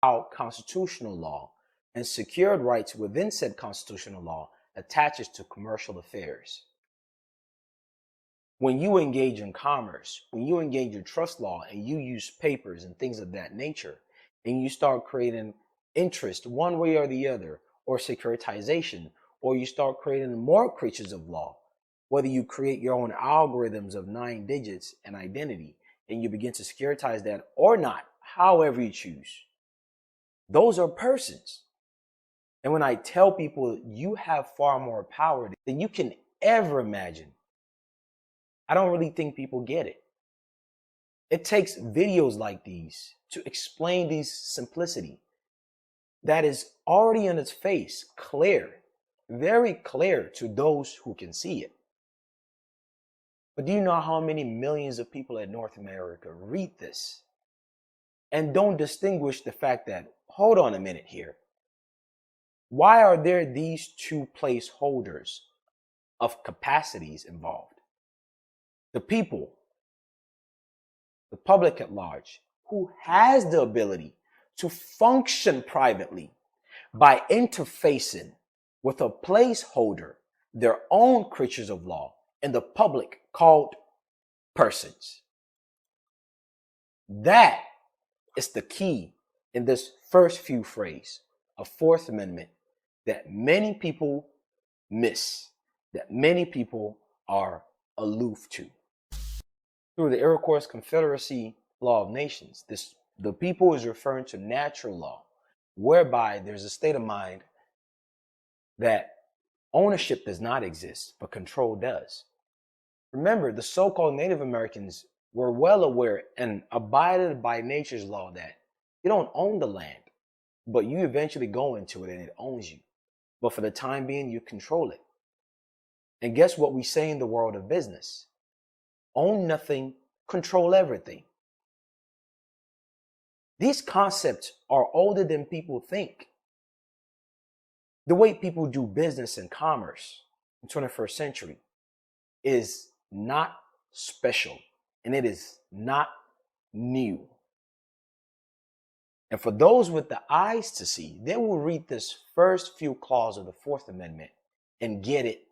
how constitutional law and secured rights within said constitutional law attaches to commercial affairs. When you engage in commerce, when you engage in trust law and you use papers and things of that nature, and you start creating interest one way or the other, or securitization, or you start creating more creatures of law, whether you create your own algorithms of 9 digits and identity, and you begin to securitize that or not, however you choose, those are persons. And when I tell people you have far more power than you can ever imagine, I don't really think people get it. It takes videos like these to explain this simplicity that is already in its face, clear, very clear to those who can see it. But do you know how many millions of people in North America read this and don't distinguish the fact that, hold on a minute here, why are there these two placeholders of capacities involved? The people, the public at large, who has the ability to function privately by interfacing with a placeholder, their own creatures of law, and the public called persons. That is the key in this first few phrases of Fourth Amendment that many people miss, that many people are aloof to. Through the Iroquois Confederacy Law of Nations, the people is referring to natural law, whereby there's a state of mind that ownership does not exist, but control does. Remember, the so-called Native Americans were well aware and abided by nature's law that you don't own the land, but you eventually go into it and it owns you. But for the time being, you control it. And guess what we say in the world of business? Own nothing, control everything. These concepts are older than people think. The way people do business and commerce in the 21st century is not special, and it is not new. And for those with the eyes to see, they will read this first few clauses of the Fourth Amendment and get it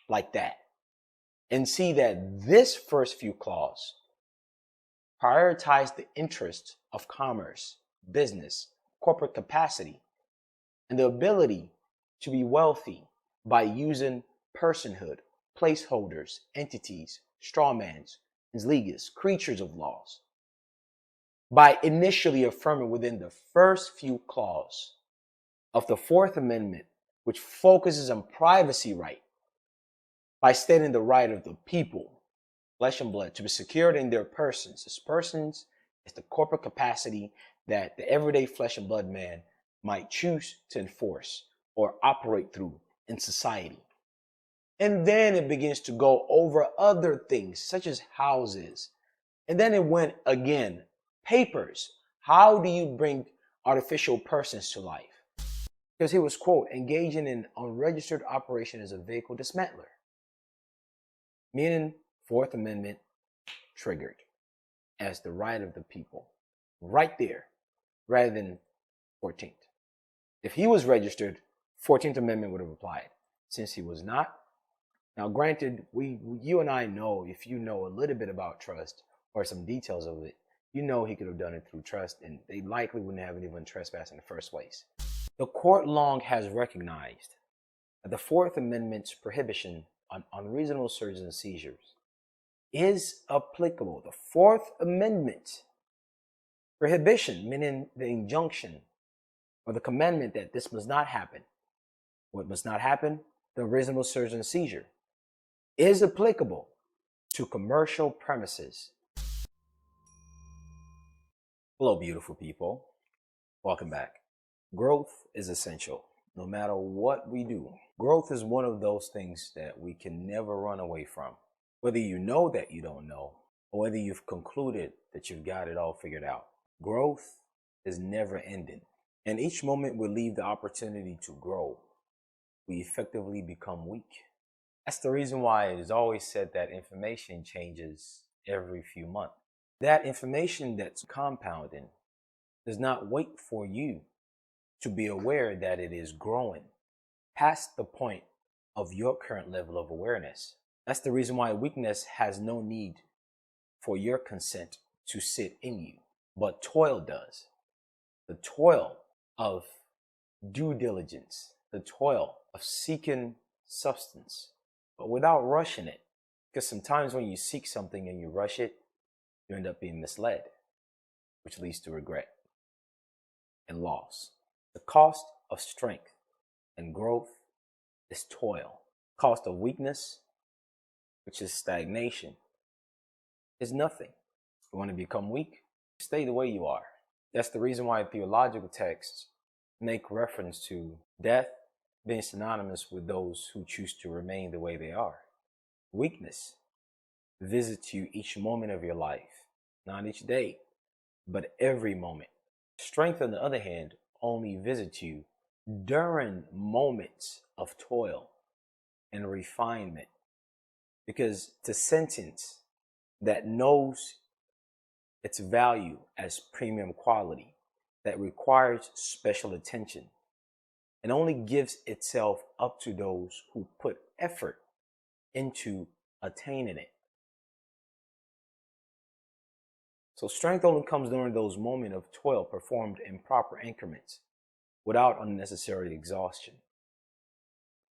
like that, and see that this first few clauses prioritize the interest of commerce, business, corporate capacity, and the ability to be wealthy by using personhood, placeholders, entities, strawmans, and legas, creatures of laws, by initially affirming within the first few clauses of the Fourth Amendment, which focuses on privacy right, by stating the right of the people, flesh and blood, to be secured in their persons. As persons is the corporate capacity that the everyday flesh and blood man might choose to enforce or operate through in society. And then it begins to go over other things such as houses. And then it went again, papers. How do you bring artificial persons to life? Because he was, quote, engaging in unregistered operation as a vehicle dismantler. Meaning Fourth Amendment triggered as the right of the people. Right there, rather than 14th. If he was registered, 14th Amendment would have applied. Since he was not, now granted, you and I know, if you know a little bit about trust or some details of it, you know he could have done it through trust, and they likely wouldn't have even trespassed in the first place. The court long has recognized that the Fourth Amendment's prohibition on unreasonable searches and seizures is applicable. The Fourth Amendment prohibition, meaning the injunction or the commandment that this must not happen. What must not happen? The unreasonable search and seizure is applicable to commercial premises. Hello, beautiful people. Welcome back. Growth is essential, no matter what we do. Growth is one of those things that we can never run away from. Whether you know that you don't know, or whether you've concluded that you've got it all figured out. Growth is never ending. And each moment we leave the opportunity to grow, we effectively become weak. That's the reason why it is always said that information changes every few months. That information that's compounding does not wait for you to be aware that it is growing past the point of your current level of awareness. That's the reason why weakness has no need for your consent to sit in you, but toil does. The toil of due diligence, the toil of seeking substance, but without rushing it. Because sometimes when you seek something and you rush it, you end up being misled, which leads to regret and loss. The cost of strength and growth is toil. Cost of weakness, which is stagnation, is nothing. You want to become weak? Stay the way you are. That's the reason why theological texts make reference to death being synonymous with those who choose to remain the way they are. Weakness visits you each moment of your life, not each day, but every moment. Strength, on the other hand, only visits you during moments of toil and refinement, because it's a sentence that knows its value as premium quality, that requires special attention, and only gives itself up to those who put effort into attaining it. So strength only comes during those moments of toil performed in proper increments without unnecessary exhaustion.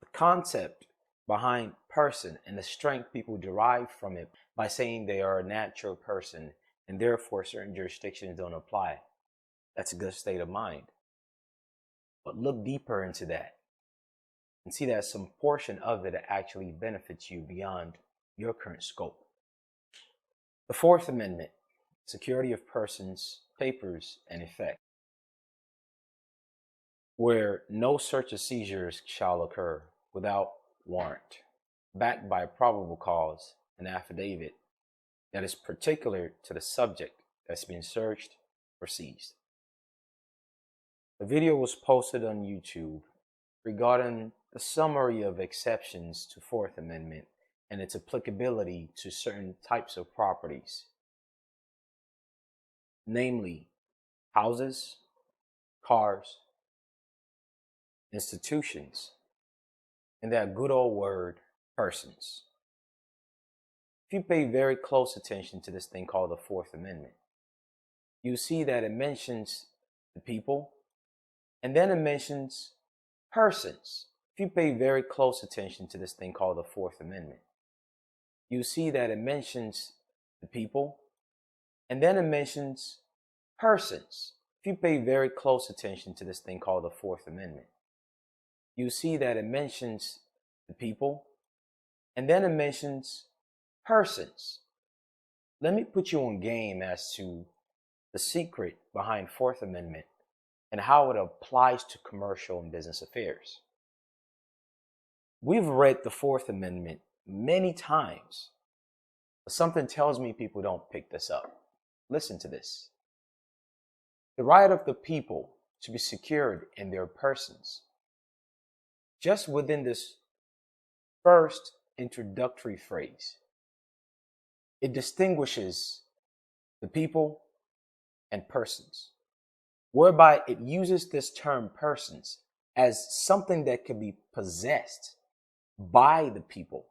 The concept behind person and the strength people derive from it by saying they are a natural person and therefore certain jurisdictions don't apply. That's a good state of mind. But look deeper into that and see that some portion of it actually benefits you beyond your current scope. The Fourth Amendment, security of persons, papers, and effects, where no search or seizures shall occur without warrant, backed by probable cause, an affidavit that is particular to the subject that's being searched or seized. The video was posted on YouTube regarding the summary of exceptions to Fourth Amendment and its applicability to certain types of properties, namely houses, cars, institutions, and that good old word, persons. If you pay very close attention to this thing called the Fourth Amendment, you see that it mentions the people, and then it mentions persons. If you pay very close attention to this thing called the Fourth Amendment, you see that it mentions the people, and then it mentions persons. If you pay very close attention to this thing called the Fourth Amendment, you see that it mentions the people, and then it mentions persons. Let me put you on game as to the secret behind Fourth Amendment and how it applies to commercial and business affairs. We've read the Fourth Amendment many times, but something tells me people don't pick this up. Listen to this. The right of the people to be secured in their persons. Just within this first introductory phrase, it distinguishes the people and persons, whereby it uses this term persons as something that can be possessed by the people.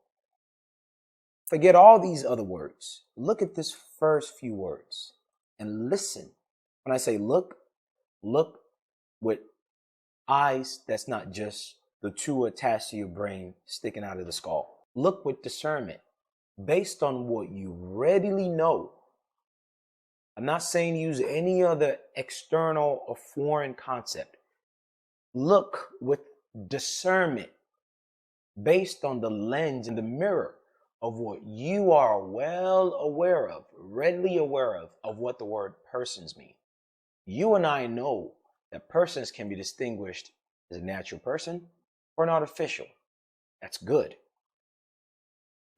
Forget all these other words. Look at this first few words and listen. When I say look with eyes that's not just the two attached to your brain sticking out of the skull. Look with discernment based on what you readily know. I'm not saying use any other external or foreign concept. Look with discernment based on the lens and the mirror of what you are well aware of, readily aware of what the word persons mean. You and I know that persons can be distinguished as a natural person or an artificial. That's good.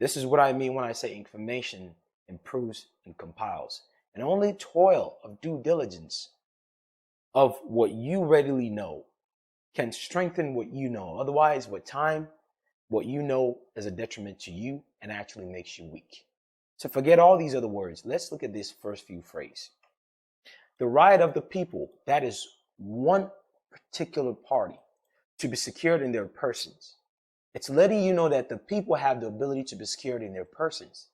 This is what I mean when I say information improves and compiles. And only toil of due diligence of what you readily know can strengthen what you know. Otherwise, with time, what you know is a detriment to you and actually makes you weak. So forget all these other words. Let's look at this first few phrases. The right of the people, that is one particular party, to be secured in their persons. It's letting you know that the people have the ability to be secured in their persons.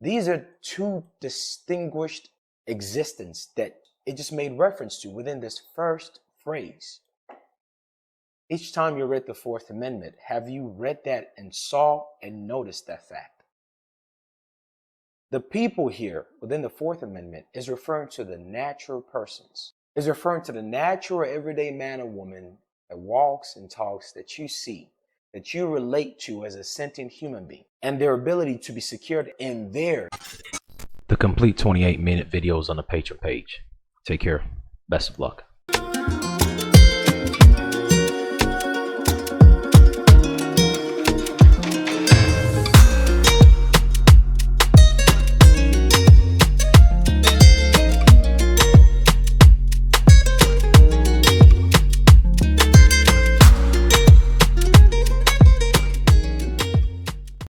These are two distinguished existence that it just made reference to within this first phrase. Each time you read the Fourth Amendment, have you read that and saw and noticed that fact? The people here within the Fourth Amendment is referring to the natural persons, is referring to the natural everyday man or woman that walks and talks that you see, that you relate to as a sentient human being, and their ability to be secured in their. The complete 28-minute videos on the Patreon page. Take care. Best of luck.